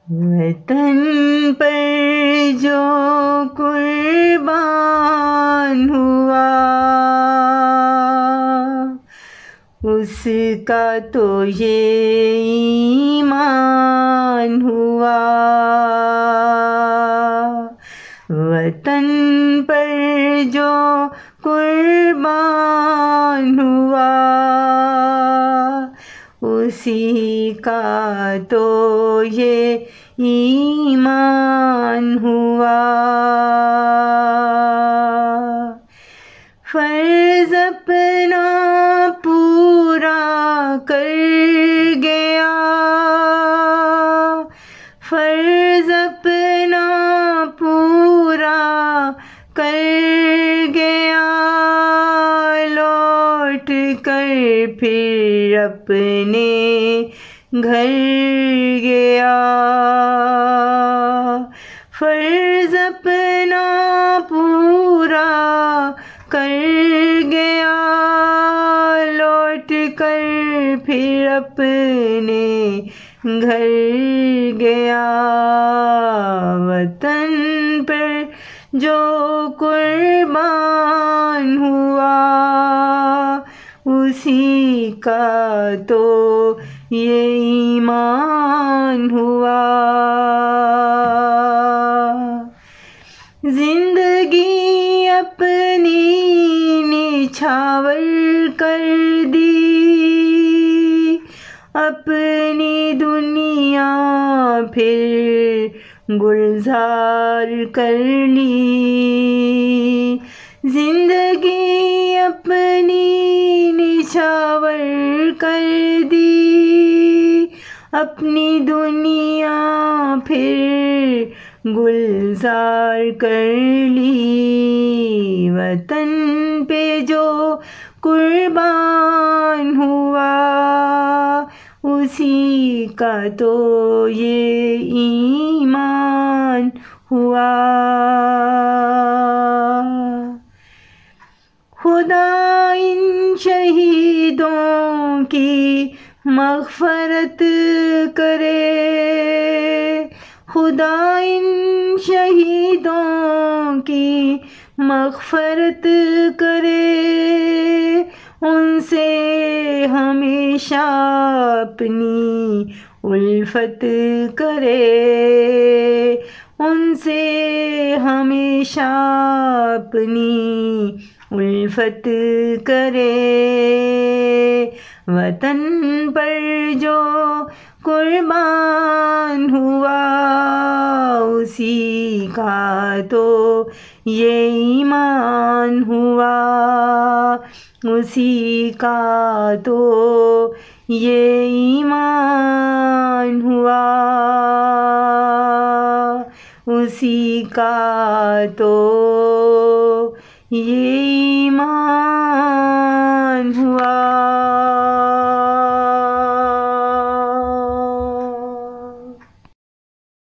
वतन पर जो कुर्बान हुआ उसका तो ये ईमान हुआ। वतन पर जो कुर्बान हुआ उसी का तो ये ईमान हुआ। फर्ज अपना पूरा कर गया, फर्ज अपना पूरा कर गया, लौट कर फिर अपने घर गया। फर्ज अपना पूरा कर गया, लौट कर फिर अपने घर गया। वतन पर जो कुर्बान हुआ उसी का तो ये ईमान हुआ। जिंदगी अपनी निछावर कर दी, अपनी दुनिया फिर गुलजार कर ली। जिंदगी अपनी निछावर कर दी, अपनी दुनिया फिर गुलजार कर ली। वतन पे जो कुर्बान हुआ उसी का तो ये ईमान हुआ। खुदा इन शहीदों की मग़फ़रत करे, खुदा इन शहीदों की मग़फ़रत करे, उनसे हमेशा अपनी उल्फत करे, उनसे हमेशा अपनी उल्फत करे। वतन पर जो कुर्बान हुआ उसी का तो ये ईमान हुआ, उसी का तो ये ईमान हुआ, उसी का तो ये ईमान